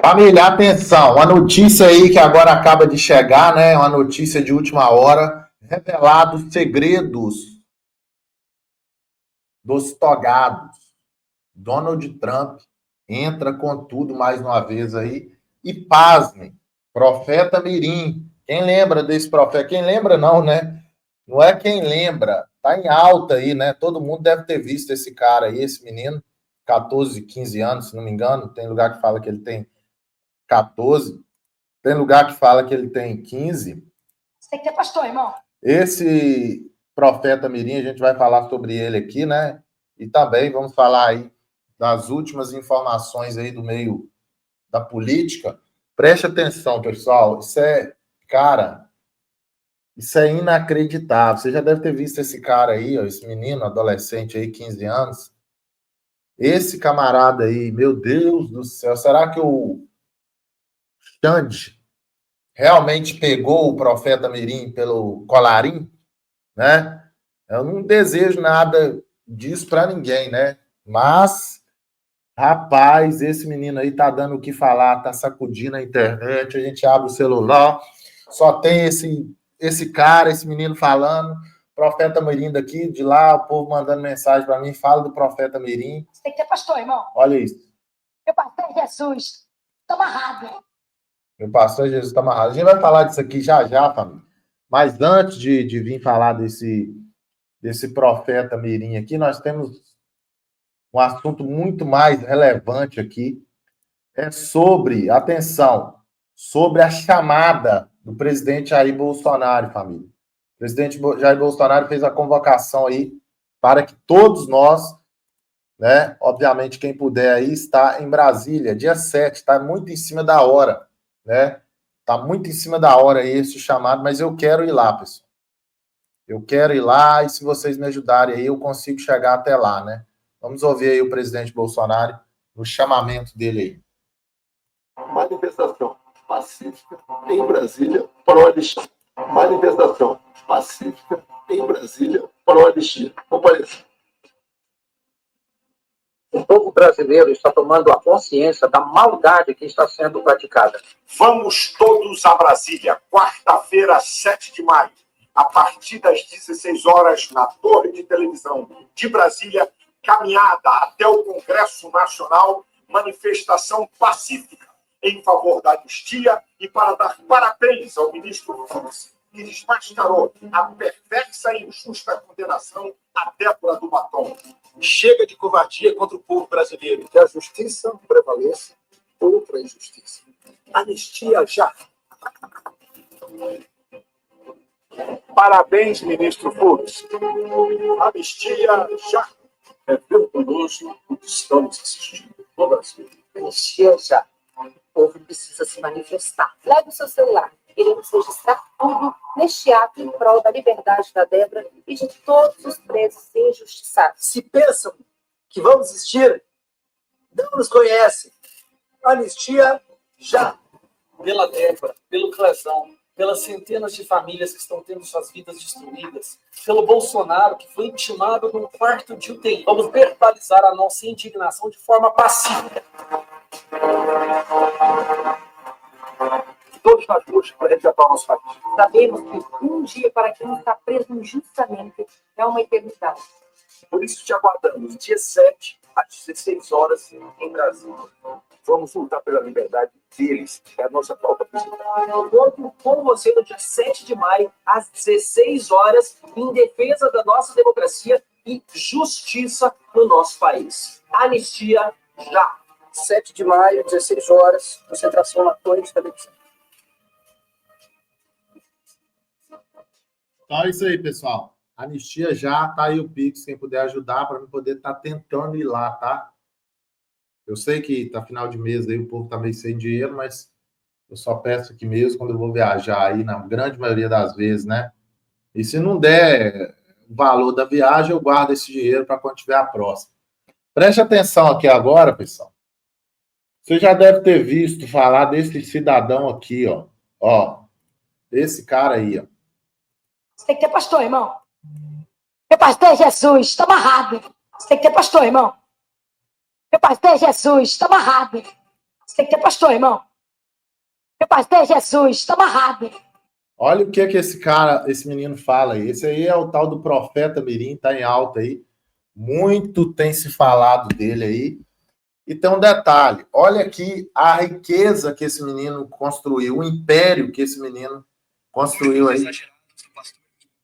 Família, atenção, uma notícia aí que agora acaba de chegar, né? Uma notícia de última hora. Revelados segredos dos togados. Donald Trump entra com tudo mais uma vez aí. E pasmem, Profeta Mirim. Quem lembra desse profeta? Quem lembra não, né? Não é quem lembra. Tá em alta aí, né? Todo mundo deve ter visto esse cara aí, esse menino. 14, 15 anos, se não me engano. Tem lugar que fala que ele tem 14. Tem lugar que fala que ele tem 15. Você tem que ter pastor, irmão. Esse profeta Mirim, a gente vai falar sobre ele aqui, né? E também vamos falar aí das últimas informações aí do meio da política. Preste atenção, pessoal. Isso é inacreditável. Você já deve ter visto esse cara aí, ó, esse menino, adolescente aí, 15 anos. Esse camarada aí, meu Deus do céu, será que o Xande realmente pegou o profeta Mirim pelo colarinho, né? Eu não desejo nada disso para ninguém, né? Mas, rapaz, esse menino aí tá dando o que falar, tá sacudindo a internet, a gente abre o celular, só tem esse cara, esse menino falando, profeta Mirim daqui, de lá, o povo mandando mensagem para mim, fala do profeta Mirim. Você tem que ter pastor, irmão. Olha isso. Meu pastor é Jesus. Tô amarrado. Meu pastor Jesus está amarrado. A gente vai falar disso aqui já já, família. Mas antes de vir falar desse profeta Mirim aqui, nós temos um assunto muito mais relevante aqui. É sobre, atenção, sobre a chamada do presidente Jair Bolsonaro, família. O presidente Jair Bolsonaro fez a convocação aí para que todos nós, né, obviamente quem puder aí, está em Brasília, dia 7, está muito em cima da hora, né? Está muito em cima da hora aí esse chamado, mas eu quero ir lá, pessoal. Eu quero ir lá e se vocês me ajudarem aí, eu consigo chegar até lá, né? Vamos ouvir aí o presidente Bolsonaro, no chamamento dele aí. Manifestação pacífica em Brasília, pró-Anistia. Manifestação pacífica em Brasília, pró-Anistia. Compareça. O povo brasileiro está tomando a consciência da maldade que está sendo praticada. Vamos todos a Brasília, quarta-feira, 7 de maio, a partir das 16 horas, na Torre de Televisão de Brasília, caminhada até o Congresso Nacional, manifestação pacífica em favor da anistia e para dar parabéns ao ministro Fux, que desmascarou a perversa e injusta condenação à Débora do Batom. Chega de covardia contra o povo brasileiro. Que a justiça prevaleça contra a injustiça. Anistia já. Parabéns, ministro Fux. Anistia já. Revela conosco o que estamos assistindo no Brasil. Anistia já. O povo precisa se manifestar. Leve o seu celular. Iremos registrar tudo neste ato em prol da liberdade da Débora e de todos os presos injustiçados. Se pensam que vamos existir, não nos conhecem. Anistia já. Pela Débora, pelo Clezão, pelas centenas de famílias que estão tendo suas vidas destruídas, pelo Bolsonaro, que foi intimado num quarto de UTI. Vamos verbalizar a nossa indignação de forma pacífica. Todos nós buscamos para resgatar o nosso país. Sabemos que um dia para quem está preso injustamente é uma eternidade. Por isso te aguardamos, dia 7, às 16 horas, em Brasília. Vamos lutar pela liberdade deles. É a nossa pauta principal. Eu conto com você no dia 7 de maio, às 16 horas, em defesa da nossa democracia e justiça no nosso país. Anistia já. 7 de maio, 16 horas, concentração na Torre de Televisão. Então é isso aí, pessoal. Anistia já, tá aí o Pix, quem puder ajudar para eu poder estar tentando ir lá, tá? Eu sei que tá final de mês aí, o povo tá meio sem dinheiro, mas eu só peço aqui mesmo quando eu vou viajar aí, na grande maioria das vezes, né? E se não der o valor da viagem, eu guardo esse dinheiro para quando tiver a próxima. Preste atenção aqui agora, pessoal. Você já deve ter visto falar desse cidadão aqui, ó. Ó, esse cara aí, ó. Você tem que ter pastor, irmão. Meu pastor é Jesus. Tô amarrado. Você tem que ter pastor, irmão. Meu pastor é Jesus. Tô amarrado. Você Você que é pastor, irmão. Meu pastor é Jesus, está amarrado. Olha o que esse menino fala aí. Esse aí é o tal do profeta Mirim, tá em alta aí. Muito tem se falado dele aí. E tem um detalhe, olha aqui a riqueza que esse menino construiu, o império que esse menino construiu aí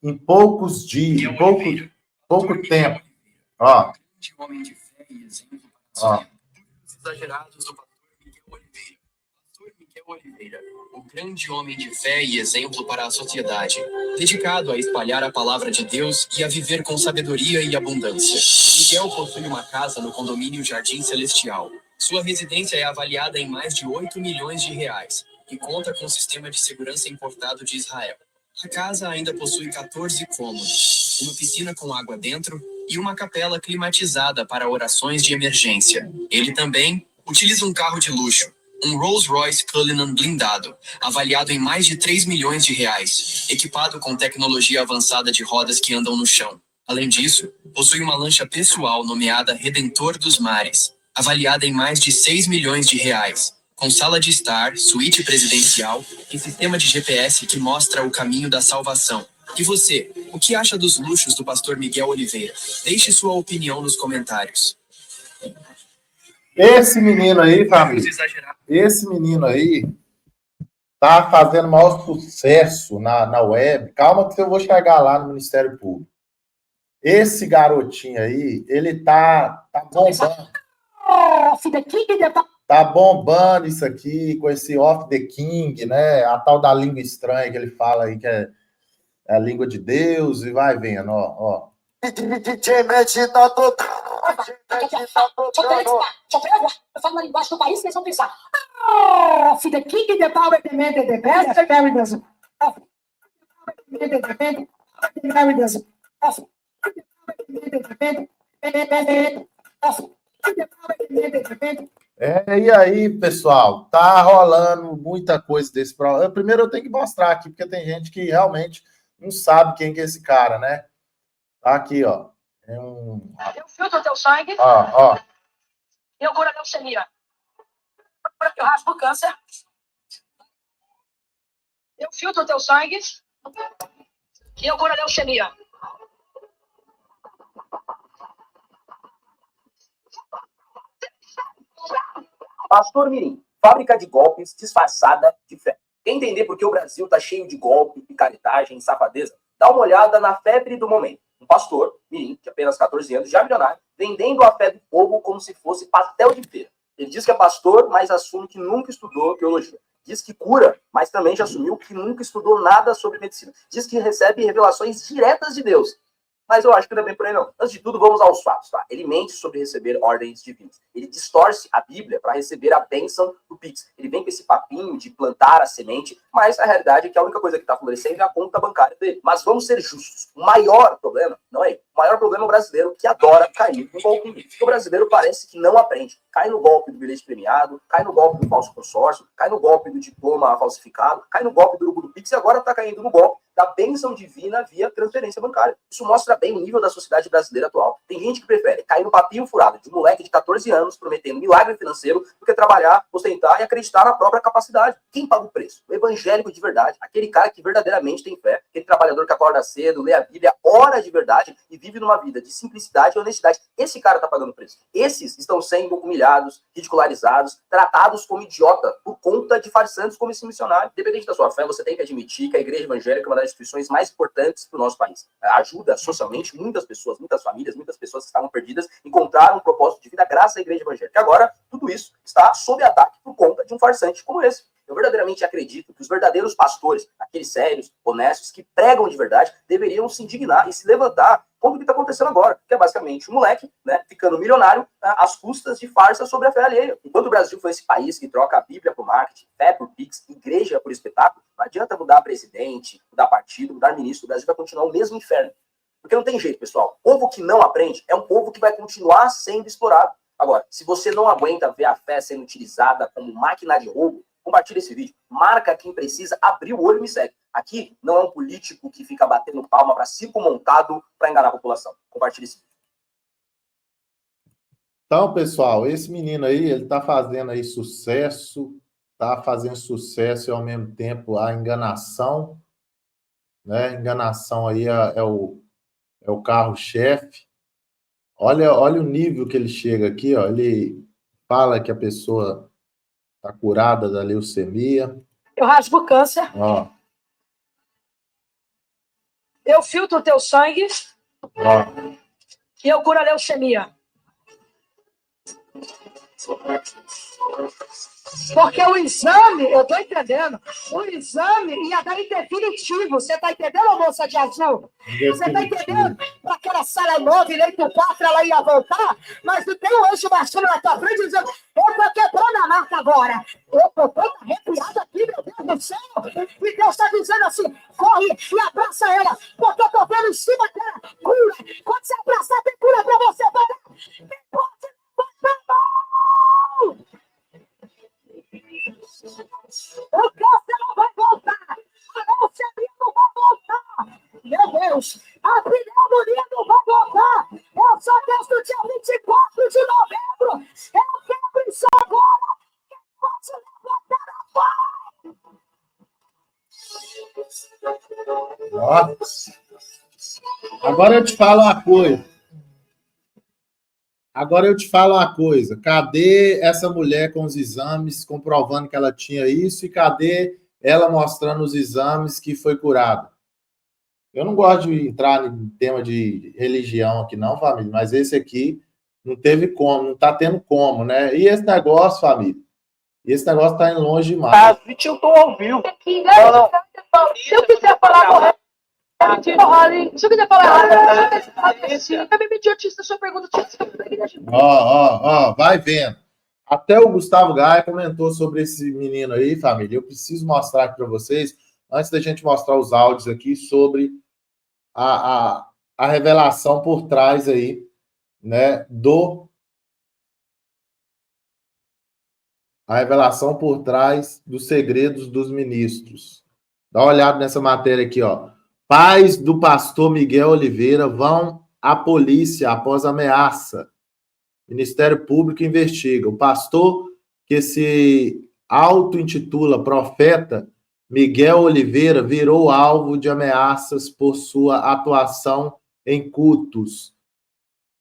em poucos dias, em pouco tempo. Ó. Ó. Exagerados do pastor Miguel Oliveira. Pastor Miguel Oliveira, o grande homem de fé e exemplo para a sociedade, dedicado a espalhar a palavra de Deus e a viver com sabedoria e abundância. Miguel possui uma casa no condomínio Jardim Celestial. Sua residência é avaliada em mais de 8 milhões de reais e conta com um sistema de segurança importado de Israel. A casa ainda possui 14 cômodos, uma piscina com água dentro e uma capela climatizada para orações de emergência. Ele também utiliza um carro de luxo, um Rolls-Royce Cullinan blindado, avaliado em mais de 3 milhões de reais, equipado com tecnologia avançada de rodas que andam no chão. Além disso, possui uma lancha pessoal nomeada Redentor dos Mares, avaliada em mais de 6 milhões de reais, com sala de estar, suíte presidencial e sistema de GPS que mostra o caminho da salvação. E você, o que acha dos luxos do pastor Miguel Oliveira? Deixe sua opinião nos comentários. Esse menino aí, família, esse menino aí tá fazendo maior sucesso na web. Calma que eu vou chegar lá no Ministério Público. Esse garotinho aí, ele tá bombando. Tá bombando isso aqui com esse Off the King, né? A tal da língua estranha que ele fala aí, que é a língua de Deus, e vai vendo, ó. Eu falo na linguagem do país que eles vão pensar. Off the king, the power, the man, the best, the very does. E aí, pessoal, tá rolando muita coisa desse programa. Primeiro eu tenho que mostrar aqui, porque tem gente que realmente não sabe quem que é esse cara, né? Tá aqui, ó. Eu filtro teu sangue. Ó. Eu curo a leucemia. Eu raspo o câncer. Eu filtro teu sangue. E eu curo a leucemia. Pastor Mirim, fábrica de golpes disfarçada de fé. Quer entender por que o Brasil tá cheio de golpe, picaretagem, safadeza? Dá uma olhada na febre do momento. Um pastor, Mirim, de apenas 14 anos, já milionário, vendendo a fé do povo como se fosse pastel de feira. Ele diz que é pastor, mas assume que nunca estudou teologia. Diz que cura, mas também já assumiu que nunca estudou nada sobre medicina. Diz que recebe revelações diretas de Deus. Mas eu acho que não é bem por aí, não. Antes de tudo, vamos aos fatos, tá? Ele mente sobre receber ordens divinas. Ele distorce a Bíblia para receber a bênção do Pix. Ele vem com esse papinho de plantar a semente, mas a realidade é que a única coisa que está florescendo é a conta bancária dele. Mas vamos ser justos. O maior problema, não é ele. O maior problema é o brasileiro que adora cair no golpe. Porque o brasileiro parece que não aprende. Cai no golpe do bilhete premiado, cai no golpe do falso consórcio, cai no golpe do diploma falsificado, cai no golpe do urubu do Pix e agora está caindo no golpe da bênção divina via transferência bancária. Isso mostra bem o nível da sociedade brasileira atual. Tem gente que prefere cair no papinho furado de um moleque de 14 anos prometendo milagre financeiro do que trabalhar, ostentar e acreditar na própria capacidade. Quem paga o preço? O evangélico de verdade. Aquele cara que verdadeiramente tem fé. Aquele trabalhador que acorda cedo, lê a Bíblia, ora de verdade e vive numa vida de simplicidade e honestidade. Esse cara tá pagando o preço. Esses estão sendo humilhados, ridicularizados, tratados como idiota por conta de farsantes como esse missionário. Independente da sua fé, você tem que admitir que a igreja evangélica é uma das instituições mais importantes para o nosso país. Ajuda socialmente muitas pessoas, muitas famílias, muitas pessoas que estavam perdidas, encontraram um propósito de vida graças à igreja evangélica. E agora, tudo isso está sob ataque por conta de um farsante como esse. Eu verdadeiramente acredito que os verdadeiros pastores, aqueles sérios, honestos, que pregam de verdade, deveriam se indignar e se levantar contra o que está acontecendo agora, que é basicamente um moleque, né, ficando milionário às custas de farsa sobre a fé alheia. Enquanto o Brasil foi esse país que troca a Bíblia por marketing, fé por Pix, igreja por espetáculo, não adianta mudar presidente, mudar partido, mudar ministro, o Brasil vai continuar o mesmo inferno. Porque não tem jeito, pessoal. O povo que não aprende é um povo que vai continuar sendo explorado. Agora, se você não aguenta ver a fé sendo utilizada como máquina de roubo, compartilha esse vídeo, marca quem precisa, abrir o olho e me segue. Aqui não é um político que fica batendo palma para circo montado para enganar a população. Compartilha esse vídeo. Então, pessoal, esse menino aí, ele está fazendo aí sucesso, está fazendo sucesso e, ao mesmo tempo, a enganação, né? Enganação aí é o carro-chefe. Olha o nível que ele chega aqui, ó. Ele fala que a pessoa está curada da leucemia. Eu rasgo o câncer, Ó, eu filtro o teu sangue ó. e eu curo a leucemia. Porque o exame, eu tô entendendo, o exame ia dar em definitivo. Você tá entendendo, moça de azul? Você tá entendendo? Para aquela sala 9, leito 4, ela ia voltar, mas não tem um anjo baixando na tua frente dizendo: eu tô quebrando a marca agora. Eu tô toda arrepiada aqui, meu Deus do céu. E Deus tá dizendo assim: corre e abraça ela, porque eu tô vendo em cima dela cura. Quando você abraçar, tem cura pra você, vai. Tem pode levantar a mão. O câncer não vai voltar. A leucemia não vai voltar. Meu Deus, a pneumonia não vai voltar. Eu só Deus no dia 24 de novembro. Eu quebro isso agora. Quem pode levantar a mão? Nossa. Agora eu te falo uma coisa. Cadê essa mulher com os exames comprovando que ela tinha isso? E cadê ela mostrando os exames que foi curada? Eu não gosto de entrar em tema de religião aqui, não, família, mas esse aqui não teve como, não está tendo como, né? E esse negócio, família? Esse negócio está indo longe demais. Se eu tô ao vivo. Se eu quiser falar correto, se eu quiser falar errado, é bem idiotice a sua pergunta. Ó, vai vendo. Até o Gustavo Gaia comentou sobre esse menino aí, família. Eu preciso mostrar aqui para vocês, antes da gente mostrar os áudios aqui, sobre a revelação por trás aí, né, a revelação por trás dos segredos dos ministros. Dá uma olhada nessa matéria aqui, ó. Pais do pastor Miguel Oliveira vão à polícia após ameaça. Ministério Público investiga. O pastor que se auto-intitula profeta Miguel Oliveira virou alvo de ameaças por sua atuação em cultos.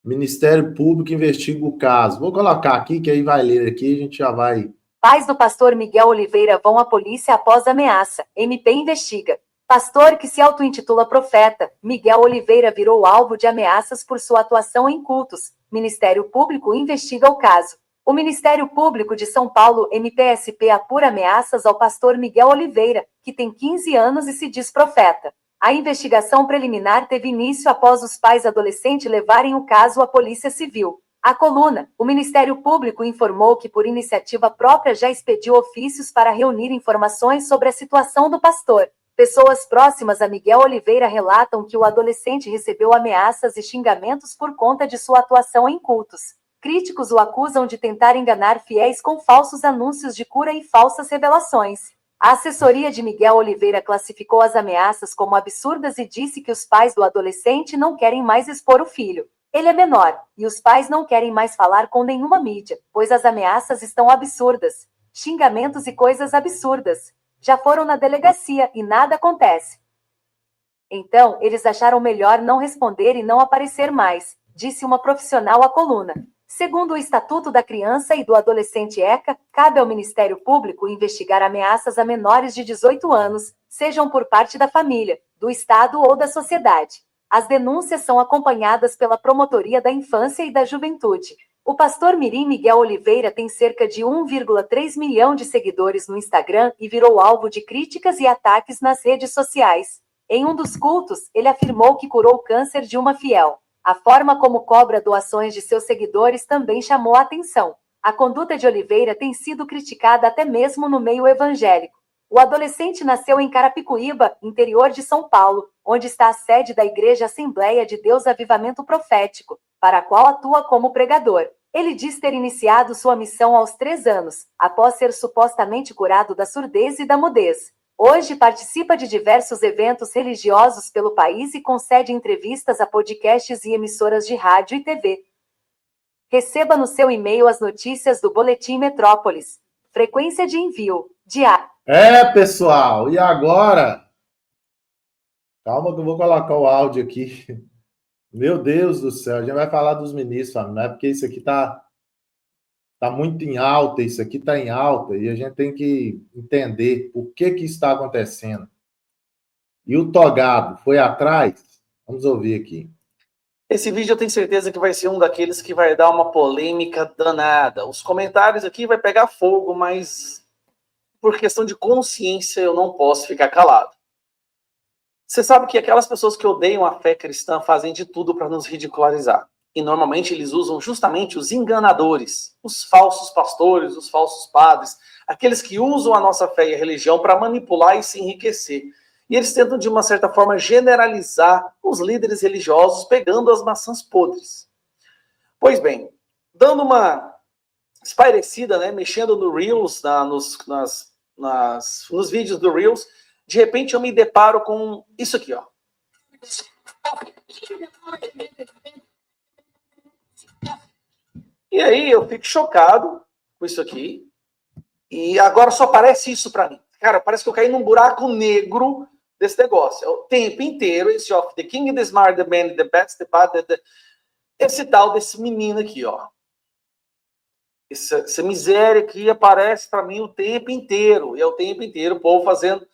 Ministério Público investiga o caso. Vou colocar aqui, que aí vai ler aqui, a gente já vai. Pais do pastor Miguel Oliveira vão à polícia após ameaça. MP investiga. Pastor que se auto-intitula profeta, Miguel Oliveira virou alvo de ameaças por sua atuação em cultos. Ministério Público investiga o caso. O Ministério Público de São Paulo, MPSP, apura ameaças ao pastor Miguel Oliveira, que tem 15 anos e se diz profeta. A investigação preliminar teve início após os pais adolescentes levarem o caso à Polícia Civil. A coluna, o Ministério Público informou que, por iniciativa própria, já expediu ofícios para reunir informações sobre a situação do pastor. Pessoas próximas a Miguel Oliveira relatam que o adolescente recebeu ameaças e xingamentos por conta de sua atuação em cultos. Críticos o acusam de tentar enganar fiéis com falsos anúncios de cura e falsas revelações. A assessoria de Miguel Oliveira classificou as ameaças como absurdas e disse que os pais do adolescente não querem mais expor o filho. Ele é menor, e os pais não querem mais falar com nenhuma mídia, pois as ameaças estão absurdas. Xingamentos e coisas absurdas. Já foram na delegacia e nada acontece. Então, eles acharam melhor não responder e não aparecer mais, disse uma profissional à coluna. Segundo o Estatuto da Criança e do Adolescente ECA, cabe ao Ministério Público investigar ameaças a menores de 18 anos, sejam por parte da família, do Estado ou da sociedade. As denúncias são acompanhadas pela Promotoria da Infância e da Juventude. O pastor Mirim Miguel Oliveira tem cerca de 1,3 milhão de seguidores no Instagram e virou alvo de críticas e ataques nas redes sociais. Em um dos cultos, ele afirmou que curou o câncer de uma fiel. A forma como cobra doações de seus seguidores também chamou a atenção. A conduta de Oliveira tem sido criticada até mesmo no meio evangélico. O adolescente nasceu em Carapicuíba, interior de São Paulo, onde está a sede da Igreja Assembleia de Deus Avivamento Profético, para a qual atua como pregador. Ele diz ter iniciado sua missão aos 3 anos, após ser supostamente curado da surdez e da mudez. Hoje participa de diversos eventos religiosos pelo país e concede entrevistas a podcasts e emissoras de rádio e TV. Receba no seu e-mail as notícias do Boletim Metrópolis. Frequência de envio, diário. Pessoal, e agora? Calma que eu vou colocar o áudio aqui. Meu Deus do céu, a gente vai falar dos ministros, família, não é porque isso aqui tá muito em alta, isso aqui tá em alta, e a gente tem que entender o que está acontecendo. E o Togado foi atrás? Vamos ouvir aqui. Esse vídeo eu tenho certeza que vai ser um daqueles que vai dar uma polêmica danada. Os comentários aqui vai pegar fogo, mas por questão de consciência eu não posso ficar calado. Você sabe que aquelas pessoas que odeiam a fé cristã fazem de tudo para nos ridicularizar. E normalmente eles usam justamente os enganadores, os falsos pastores, os falsos padres, aqueles que usam a nossa fé e a religião para manipular e se enriquecer. E eles tentam, de uma certa forma, generalizar os líderes religiosos, pegando as maçãs podres. Pois bem, dando uma espairecida, né, mexendo no Reels, nos vídeos do Reels, de repente eu me deparo com isso aqui, ó. E aí eu fico chocado com isso aqui. E agora só aparece isso para mim. Cara, parece que eu caí num buraco negro desse negócio. É o tempo inteiro esse of the king, the smart, the man, the best, the bad, esse tal desse menino aqui, ó. Essa miséria aqui aparece para mim o tempo inteiro. E é o tempo inteiro o povo fazendo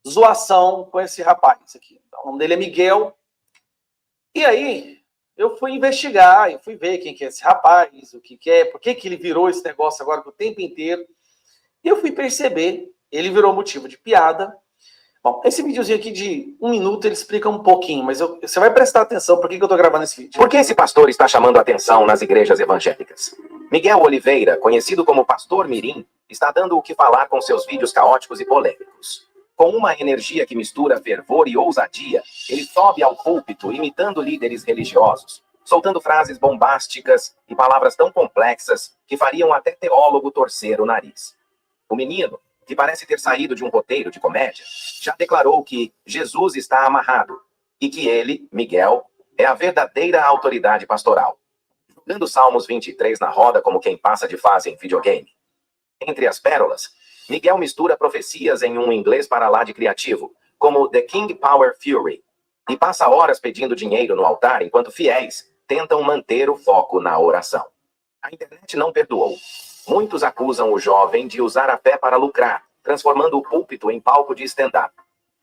zoação com esse rapaz aqui. Então, o nome dele é Miguel. E aí eu fui investigar, eu fui ver quem que é esse rapaz, o que é, por que ele virou esse negócio agora o tempo inteiro. E eu fui perceber, ele virou motivo de piada. Bom, esse videozinho aqui de 1 minuto, ele explica um pouquinho, mas você vai prestar atenção por que eu tô gravando esse vídeo. Por que esse pastor está chamando a atenção nas igrejas evangélicas? Miguel Oliveira, conhecido como Pastor Mirim, está dando o que falar com seus vídeos caóticos e polêmicos. Com uma energia que mistura fervor e ousadia, ele sobe ao púlpito imitando líderes religiosos, soltando frases bombásticas e palavras tão complexas que fariam até teólogo torcer o nariz. O menino, que parece ter saído de um roteiro de comédia, já declarou que Jesus está amarrado e que ele, Miguel, é a verdadeira autoridade pastoral, jogando Salmos 23 na roda como quem passa de fase em videogame. Entre as pérolas, Miguel mistura profecias em um inglês para lá de criativo, como The King Power Fury, e passa horas pedindo dinheiro no altar enquanto fiéis tentam manter o foco na oração. A internet não perdoou. Muitos acusam o jovem de usar a fé para lucrar, transformando o púlpito em palco de stand-up.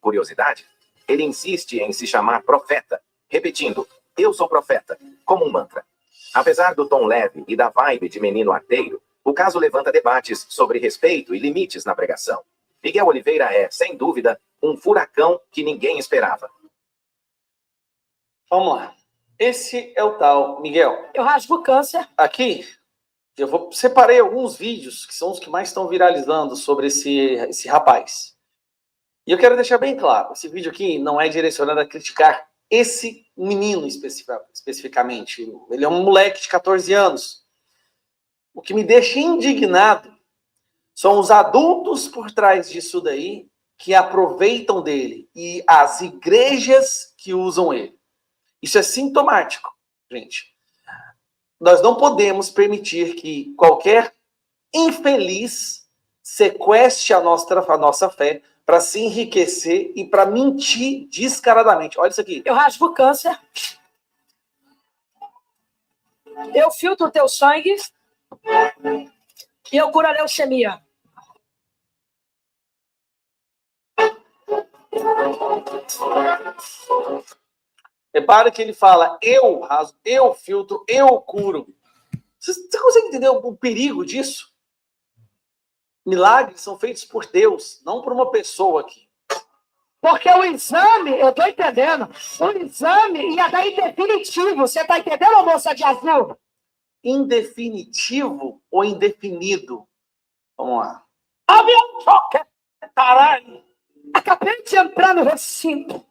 Curiosidade? Ele insiste em se chamar profeta, repetindo, "Eu sou profeta", como um mantra. Apesar do tom leve e da vibe de menino arteiro, o caso levanta debates sobre respeito e limites na pregação. Miguel Oliveira é, sem dúvida, um furacão que ninguém esperava. Vamos lá. Esse é o tal Miguel. Eu rasgo o câncer. Aqui, separei alguns vídeos que são os que mais estão viralizando sobre esse rapaz. E eu quero deixar bem claro, esse vídeo aqui não é direcionado a criticar esse menino especificamente. Ele é um moleque de 14 anos. O que me deixa indignado são os adultos por trás disso daí que aproveitam dele e as igrejas que usam ele. Isso é sintomático, gente. Nós não podemos permitir que qualquer infeliz sequestre a nossa fé para se enriquecer e para mentir descaradamente. Olha isso aqui. Eu rasgo o câncer. Eu filtro o teu sangue. E eu curo a leucemia. Repare que ele fala, eu rasgo, eu filtro, eu curo. Você consegue entender o perigo disso? Milagres são feitos por Deus, não por uma pessoa aqui. Porque o exame, eu tô entendendo, o exame ia dar indefinitivo. Você tá entendendo, moça de azul? Indefinitivo ou indefinido? Vamos lá. Avião choque! Caralho! Acabei de entrar no recinto.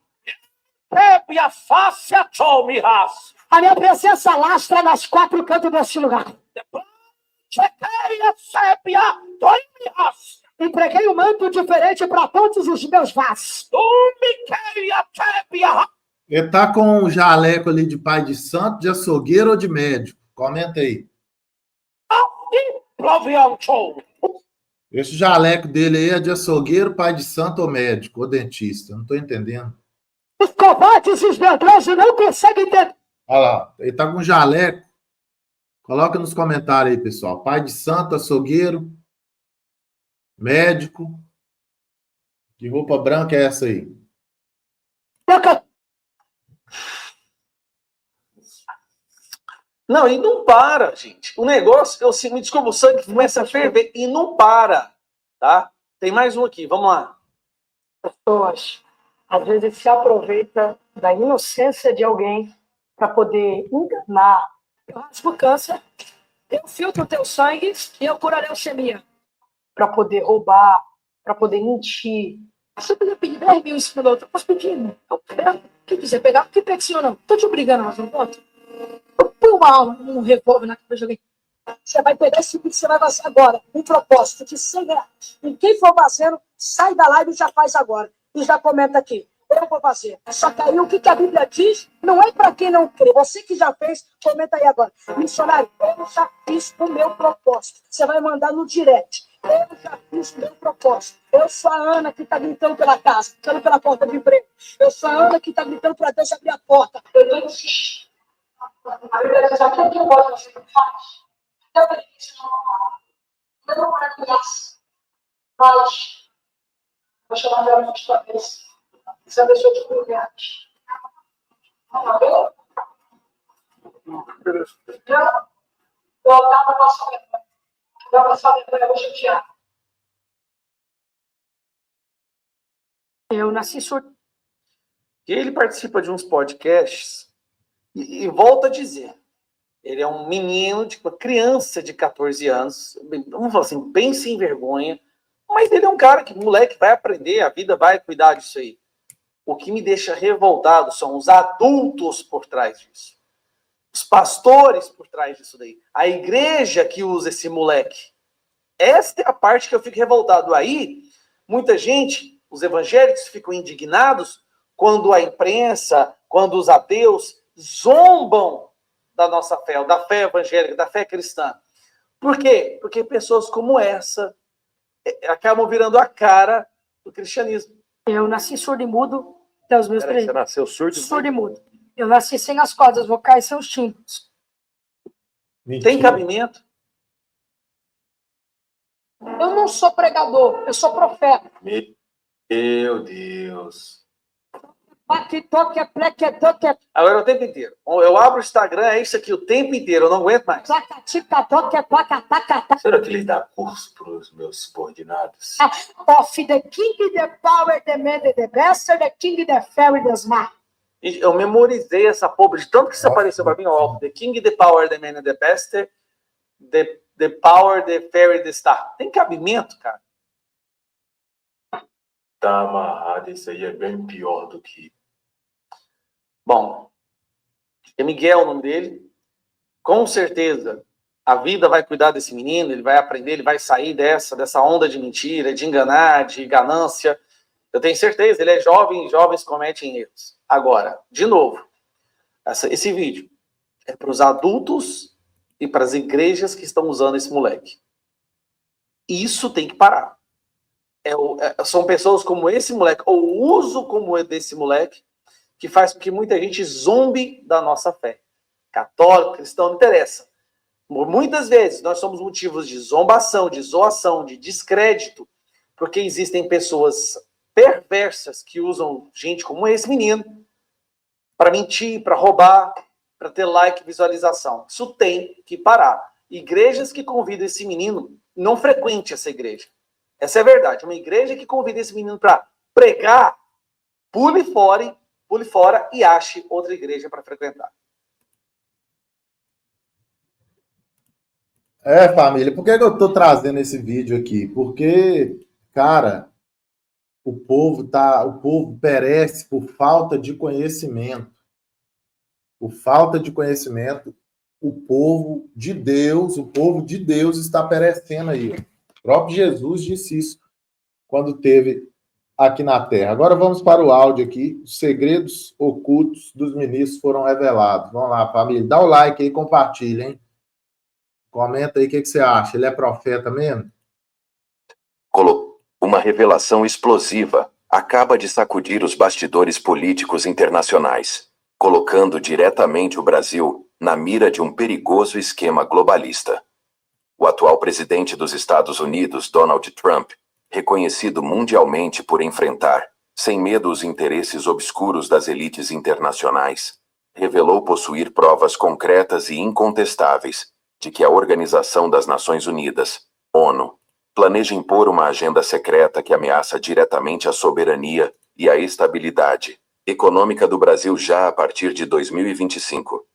E a face a minha presença lastra nas 4 cantos deste lugar. Entreguei um manto diferente para todos os meus vasos. Ele tá com um jaleco ali de pai de santo, de açougueiro ou de médico? Comenta aí. Show. Esse jaleco dele aí é de açougueiro, pai de santo ou médico, ou dentista? Eu não tô entendendo. Os covardes e os medrosos não conseguem entender. Olha lá, ele tá com jaleco. Coloca nos comentários aí, pessoal. Pai de santo, açougueiro, médico. Que roupa branca é essa aí? Não, e não para, gente. O negócio, me desculpa, o sangue começa a ferver e não para, tá? Tem mais um aqui, vamos lá. Pessoas, às vezes, se aproveita da inocência de alguém para poder enganar. Eu raspo o câncer, eu filtro o teu sangue e eu curo a leucemia. Para poder roubar, para poder mentir. Se eu quiser pedir 10 mil em cima do outro, eu posso pedir, né? Eu pego. Quem quiser pegar, que pegue sim ou não. Tô te obrigando a fazer um voto. Eu ponho uma alma, um revólver na cabeça de alguém. Você vai pegar esse vídeo, você vai fazer agora. Um propósito de 100 reais. E quem for fazendo, sai da live e já faz agora. E já comenta aqui. Eu vou fazer. Só que aí o que a Bíblia diz não é para quem não crê. Você que já fez, comenta aí agora. Missionário, eu já fiz o meu propósito. Você vai mandar no direct. Eu já fiz o meu propósito. Eu sou a Ana que está gritando pela casa, gritando pela porta de emprego. Eu sou a Ana que está gritando para Deus abrir a porta. Eu não insisto. A Bíblia diz aquilo que você faz. Eu benefício não não maravilhoso. Mas vou chamar ela na sua vez. Você deixou de cuidar. Vamos ver? Eu estava passando vergonha. Eu passar vergonha, eu vou chatear. Eu nasci surdo. E ele participa de uns podcasts e volta a dizer. Ele é um menino, tipo, uma criança de 14 anos, vamos falar assim, bem sem vergonha, mas ele é um cara que, moleque, vai aprender, a vida vai cuidar disso aí. O que me deixa revoltado são os adultos por trás disso. Os pastores por trás disso daí. A igreja que usa esse moleque. Esta é a parte que eu fico revoltado. Aí, muita gente, os evangélicos, ficam indignados quando a imprensa, quando os ateus zombam da nossa fé, da fé evangélica, da fé cristã. Por quê? Porque pessoas como essa acabam virando a cara do cristianismo. Eu nasci surdo e mudo até os meus 13 Você nasceu surdo e mudo. Eu nasci sem as cordas vocais, sem os tímpanos. Tem cabimento? Eu não sou pregador, eu sou profeta. Meu Deus. Agora o tempo inteiro. Eu abro o Instagram, é isso aqui o tempo inteiro, eu não aguento mais. Será que ele dá curso para os meus subordinados? Of the king, the power, the man, the best, the king, the fairy, the smart. Eu memorizei essa porra de tanto que isso apareceu para mim, ó. The king, the power, the man, the best, the power, the fairy, the star. Tem cabimento, cara? Tá amarrado, isso aí é bem pior do que... Bom, é Miguel o nome dele. Com certeza, a vida vai cuidar desse menino, ele vai aprender, ele vai sair dessa onda de mentira, de enganar, de ganância. Eu tenho certeza, ele é jovem e jovens cometem erros. Agora, de novo, esse vídeo é para os adultos e para as igrejas que estão usando esse moleque. Isso tem que parar. São pessoas como esse moleque, ou o uso como é desse moleque, que faz com que muita gente zombe da nossa fé. Católico, cristão, não interessa. Muitas vezes nós somos motivos de zombação, de zoação, de descrédito, porque existem pessoas perversas que usam gente como esse menino para mentir, para roubar, para ter like, visualização. Isso tem que parar. Igrejas que convidam esse menino, não frequente essa igreja. Essa é a verdade. Uma igreja que convida esse menino para pregar, pule fora e ache outra igreja para frequentar. Família, por que eu tô trazendo esse vídeo aqui? Porque, cara, o povo perece por falta de conhecimento. Por falta de conhecimento, o povo de Deus está perecendo aí. O próprio Jesus disse isso quando teve aqui na Terra. Agora vamos para o áudio aqui. Os segredos ocultos dos ministros foram revelados. Vamos lá, família. Dá o like aí, compartilha, hein? Comenta aí o que você acha. Ele é profeta mesmo? Uma revelação explosiva acaba de sacudir os bastidores políticos internacionais, colocando diretamente o Brasil na mira de um perigoso esquema globalista. O atual presidente dos Estados Unidos, Donald Trump, reconhecido mundialmente por enfrentar, sem medo, os interesses obscuros das elites internacionais, revelou possuir provas concretas e incontestáveis de que a Organização das Nações Unidas, ONU, planeja impor uma agenda secreta que ameaça diretamente a soberania e a estabilidade econômica do Brasil já a partir de 2025.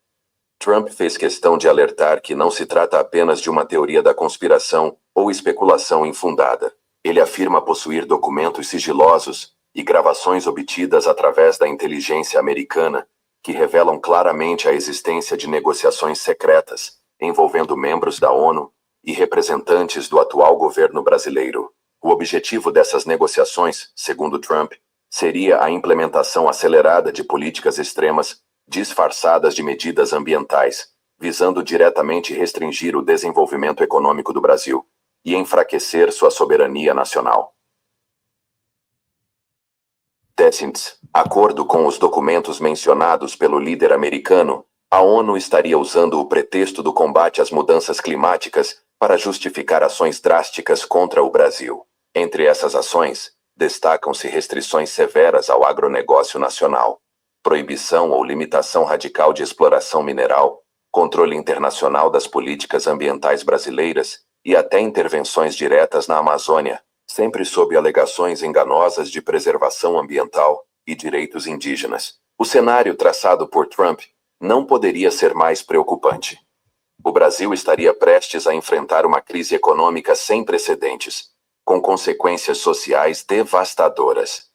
Trump fez questão de alertar que não se trata apenas de uma teoria da conspiração ou especulação infundada. Ele afirma possuir documentos sigilosos e gravações obtidas através da inteligência americana que revelam claramente a existência de negociações secretas envolvendo membros da ONU e representantes do atual governo brasileiro. O objetivo dessas negociações, segundo Trump, seria a implementação acelerada de políticas extremas disfarçadas de medidas ambientais, visando diretamente restringir o desenvolvimento econômico do Brasil e enfraquecer sua soberania nacional. Acordo com os documentos mencionados pelo líder americano, a ONU estaria usando o pretexto do combate às mudanças climáticas para justificar ações drásticas contra o Brasil. Entre essas ações, destacam-se restrições severas ao agronegócio nacional, proibição ou limitação radical de exploração mineral, controle internacional das políticas ambientais brasileiras e até intervenções diretas na Amazônia, sempre sob alegações enganosas de preservação ambiental e direitos indígenas. O cenário traçado por Trump não poderia ser mais preocupante. O Brasil estaria prestes a enfrentar uma crise econômica sem precedentes, com consequências sociais devastadoras.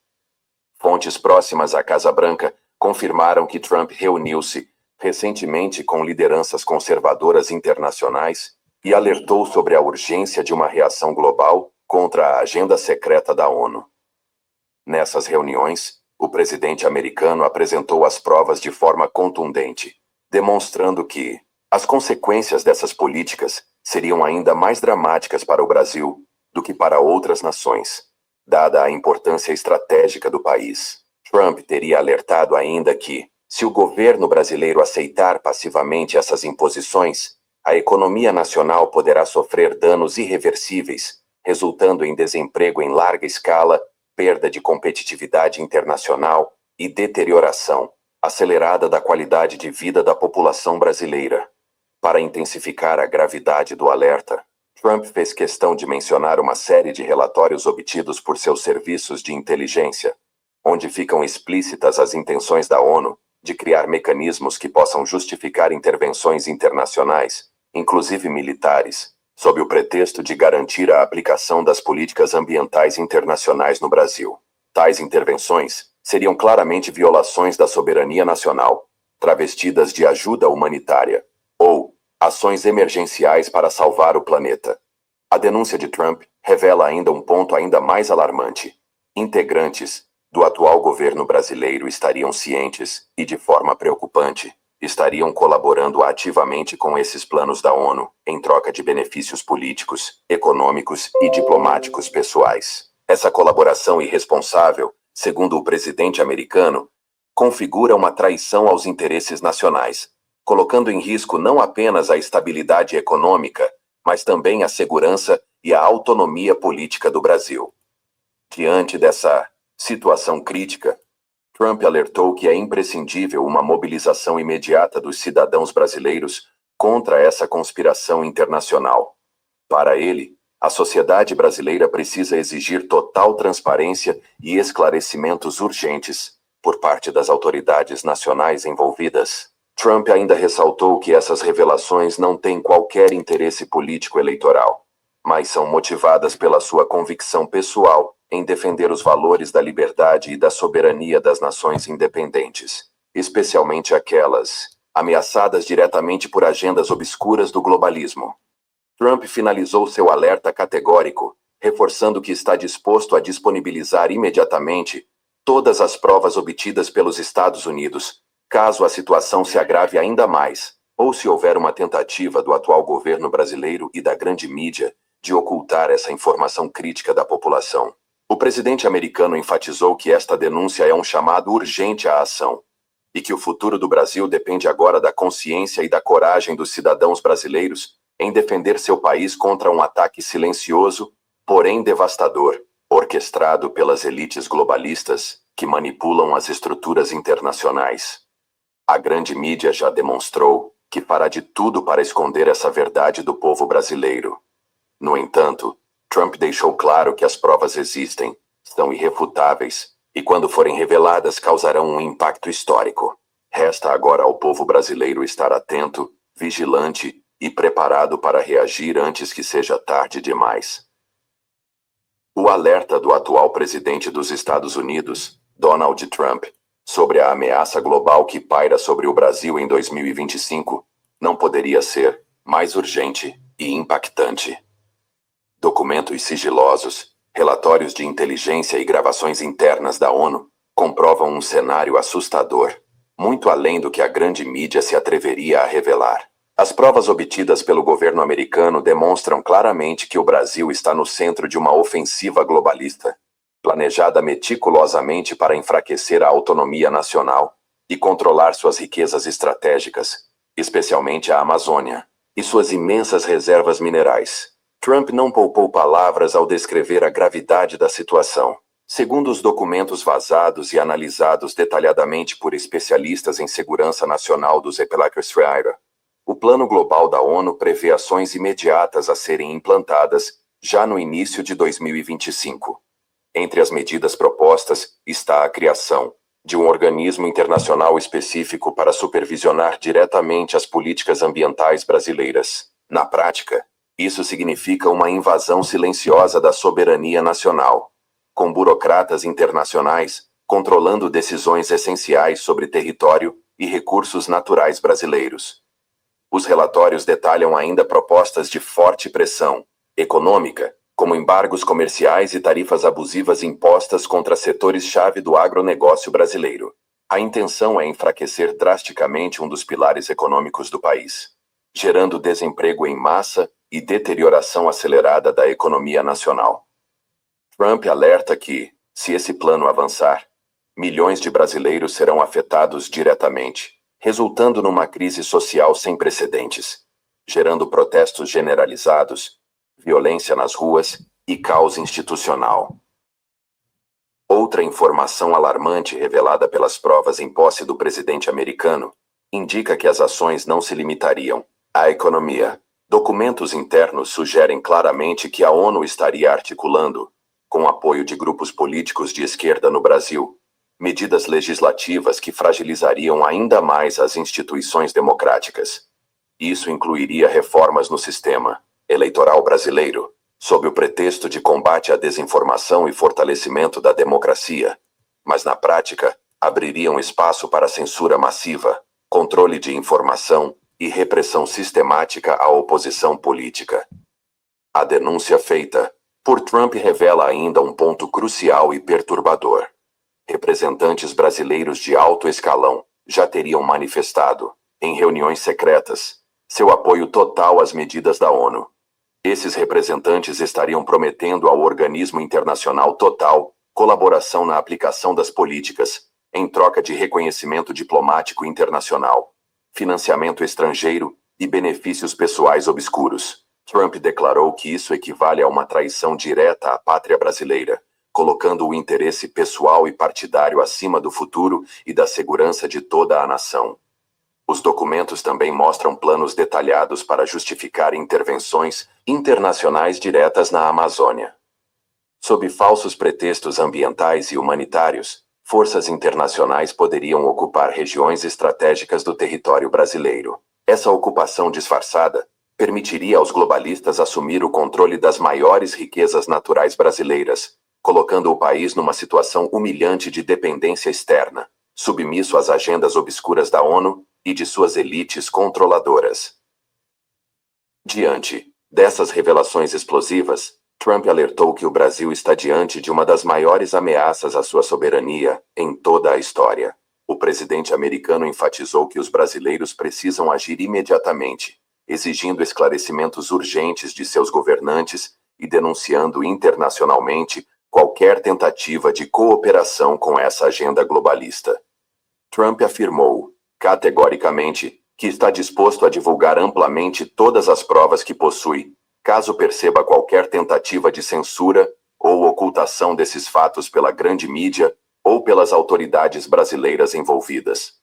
Fontes próximas à Casa Branca confirmaram que Trump reuniu-se recentemente com lideranças conservadoras internacionais e alertou sobre a urgência de uma reação global contra a agenda secreta da ONU. Nessas reuniões, o presidente americano apresentou as provas de forma contundente, demonstrando que as consequências dessas políticas seriam ainda mais dramáticas para o Brasil do que para outras nações, dada a importância estratégica do país. Trump teria alertado ainda que, se o governo brasileiro aceitar passivamente essas imposições, a economia nacional poderá sofrer danos irreversíveis, resultando em desemprego em larga escala, perda de competitividade internacional e deterioração acelerada da qualidade de vida da população brasileira. Para intensificar a gravidade do alerta, Trump fez questão de mencionar uma série de relatórios obtidos por seus serviços de inteligência, onde ficam explícitas as intenções da ONU de criar mecanismos que possam justificar intervenções internacionais, inclusive militares, sob o pretexto de garantir a aplicação das políticas ambientais internacionais no Brasil. Tais intervenções seriam claramente violações da soberania nacional, travestidas de ajuda humanitária, ou ações emergenciais para salvar o planeta. A denúncia de Trump revela ainda um ponto ainda mais alarmante. Integrantes do atual governo brasileiro estariam cientes e, de forma preocupante, estariam colaborando ativamente com esses planos da ONU, em troca de benefícios políticos, econômicos e diplomáticos pessoais. Essa colaboração irresponsável, segundo o presidente americano, configura uma traição aos interesses nacionais, colocando em risco não apenas a estabilidade econômica, mas também a segurança e a autonomia política do Brasil. Diante dessa situação crítica, Trump alertou que é imprescindível uma mobilização imediata dos cidadãos brasileiros contra essa conspiração internacional. Para ele, a sociedade brasileira precisa exigir total transparência e esclarecimentos urgentes por parte das autoridades nacionais envolvidas. Trump ainda ressaltou que essas revelações não têm qualquer interesse político eleitoral, mas são motivadas pela sua convicção pessoal em defender os valores da liberdade e da soberania das nações independentes, especialmente aquelas ameaçadas diretamente por agendas obscuras do globalismo. Trump finalizou seu alerta categórico, reforçando que está disposto a disponibilizar imediatamente todas as provas obtidas pelos Estados Unidos, caso a situação se agrave ainda mais, ou se houver uma tentativa do atual governo brasileiro e da grande mídia de ocultar essa informação crítica da população. O presidente americano enfatizou que esta denúncia é um chamado urgente à ação e que o futuro do Brasil depende agora da consciência e da coragem dos cidadãos brasileiros em defender seu país contra um ataque silencioso, porém devastador, orquestrado pelas elites globalistas que manipulam as estruturas internacionais. A grande mídia já demonstrou que fará de tudo para esconder essa verdade do povo brasileiro. No entanto, Trump deixou claro que as provas existem, são irrefutáveis, e quando forem reveladas causarão um impacto histórico. Resta agora ao povo brasileiro estar atento, vigilante e preparado para reagir antes que seja tarde demais. O alerta do atual presidente dos Estados Unidos, Donald Trump, sobre a ameaça global que paira sobre o Brasil em 2025, não poderia ser mais urgente e impactante. Documentos sigilosos, relatórios de inteligência e gravações internas da ONU comprovam um cenário assustador, muito além do que a grande mídia se atreveria a revelar. As provas obtidas pelo governo americano demonstram claramente que o Brasil está no centro de uma ofensiva globalista, planejada meticulosamente para enfraquecer a autonomia nacional e controlar suas riquezas estratégicas, especialmente a Amazônia, e suas imensas reservas minerais. Trump não poupou palavras ao descrever a gravidade da situação. Segundo os documentos vazados e analisados detalhadamente por especialistas em segurança nacional do Zepelaker-Schreier, o Plano Global da ONU prevê ações imediatas a serem implantadas já no início de 2025. Entre as medidas propostas está a criação de um organismo internacional específico para supervisionar diretamente as políticas ambientais brasileiras. Na prática, isso significa uma invasão silenciosa da soberania nacional, com burocratas internacionais controlando decisões essenciais sobre território e recursos naturais brasileiros. Os relatórios detalham ainda propostas de forte pressão econômica, como embargos comerciais e tarifas abusivas impostas contra setores-chave do agronegócio brasileiro. A intenção é enfraquecer drasticamente um dos pilares econômicos do país, gerando desemprego em massa e deterioração acelerada da economia nacional. Trump alerta que, se esse plano avançar, milhões de brasileiros serão afetados diretamente, resultando numa crise social sem precedentes, gerando protestos generalizados, violência nas ruas e caos institucional. Outra informação alarmante revelada pelas provas em posse do presidente americano indica que as ações não se limitariam à economia. Documentos internos sugerem claramente que a ONU estaria articulando, com apoio de grupos políticos de esquerda no Brasil, medidas legislativas que fragilizariam ainda mais as instituições democráticas. Isso incluiria reformas no sistema eleitoral brasileiro, sob o pretexto de combate à desinformação e fortalecimento da democracia, mas na prática abririam espaço para censura massiva, controle de informação e repressão sistemática à oposição política. A denúncia feita por Trump revela ainda um ponto crucial e perturbador. Representantes brasileiros de alto escalão já teriam manifestado, em reuniões secretas, seu apoio total às medidas da ONU. Esses representantes estariam prometendo ao organismo internacional total colaboração na aplicação das políticas, em troca de reconhecimento diplomático internacional, financiamento estrangeiro e benefícios pessoais obscuros. Trump declarou que isso equivale a uma traição direta à pátria brasileira, colocando o interesse pessoal e partidário acima do futuro e da segurança de toda a nação. Os documentos também mostram planos detalhados para justificar intervenções internacionais diretas na Amazônia. Sob falsos pretextos ambientais e humanitários, forças internacionais poderiam ocupar regiões estratégicas do território brasileiro. Essa ocupação disfarçada permitiria aos globalistas assumir o controle das maiores riquezas naturais brasileiras, colocando o país numa situação humilhante de dependência externa, submisso às agendas obscuras da ONU e de suas elites controladoras. Diante dessas revelações explosivas, Trump alertou que o Brasil está diante de uma das maiores ameaças à sua soberania em toda a história. O presidente americano enfatizou que os brasileiros precisam agir imediatamente, exigindo esclarecimentos urgentes de seus governantes e denunciando internacionalmente qualquer tentativa de cooperação com essa agenda globalista. Trump afirmou, categoricamente, que está disposto a divulgar amplamente todas as provas que possui, caso perceba qualquer tentativa de censura ou ocultação desses fatos pela grande mídia ou pelas autoridades brasileiras envolvidas.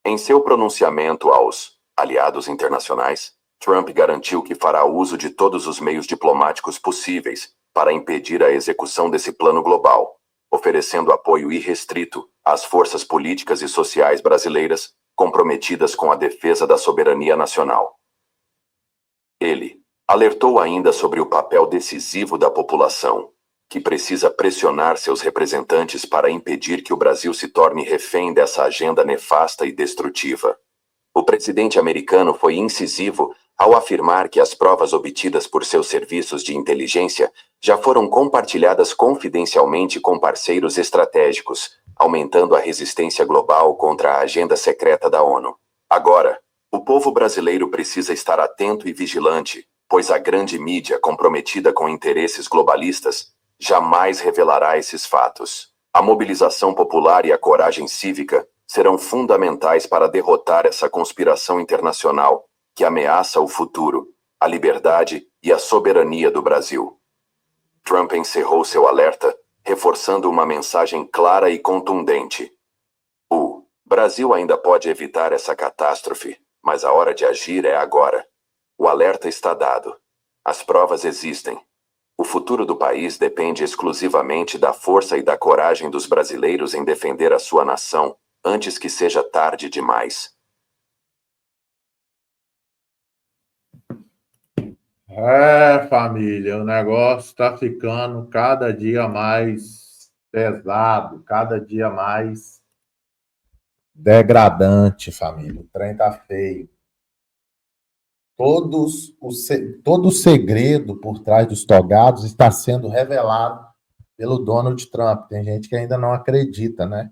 Em seu pronunciamento aos aliados internacionais, Trump garantiu que fará uso de todos os meios diplomáticos possíveis para impedir a execução desse plano global, oferecendo apoio irrestrito às forças políticas e sociais brasileiras comprometidas com a defesa da soberania nacional. Ele alertou ainda sobre o papel decisivo da população, que precisa pressionar seus representantes para impedir que o Brasil se torne refém dessa agenda nefasta e destrutiva. O presidente americano foi incisivo ao afirmar que as provas obtidas por seus serviços de inteligência já foram compartilhadas confidencialmente com parceiros estratégicos, aumentando a resistência global contra a agenda secreta da ONU. Agora, o povo brasileiro precisa estar atento e vigilante, pois a grande mídia comprometida com interesses globalistas jamais revelará esses fatos. A mobilização popular e a coragem cívica serão fundamentais para derrotar essa conspiração internacional que ameaça o futuro, a liberdade e a soberania do Brasil. Trump encerrou seu alerta, reforçando uma mensagem clara e contundente. O Brasil ainda pode evitar essa catástrofe, mas a hora de agir é agora. O alerta está dado. As provas existem. O futuro do país depende exclusivamente da força e da coragem dos brasileiros em defender a sua nação, antes que seja tarde demais. Família, o negócio está ficando cada dia mais pesado, cada dia mais degradante, família. O trem tá feio. Todo o segredo por trás dos togados está sendo revelado pelo Donald Trump. Tem gente que ainda não acredita, né?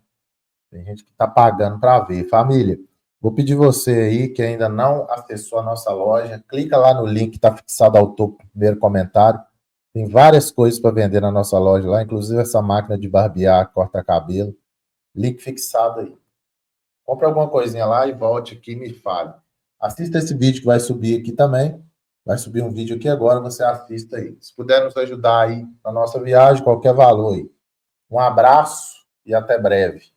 Tem gente que está pagando para ver. Família, vou pedir você aí que ainda não acessou a nossa loja, clica lá no link que está fixado ao topo do primeiro comentário. Tem várias coisas para vender na nossa loja lá, inclusive essa máquina de barbear, corta-cabelo. Link fixado aí. Compre alguma coisinha lá e volte aqui e me fale. Assista esse vídeo que vai subir aqui também. Vai subir um vídeo aqui agora, você assista aí. Se puder nos ajudar aí na nossa viagem, qualquer valor aí. Um abraço e até breve.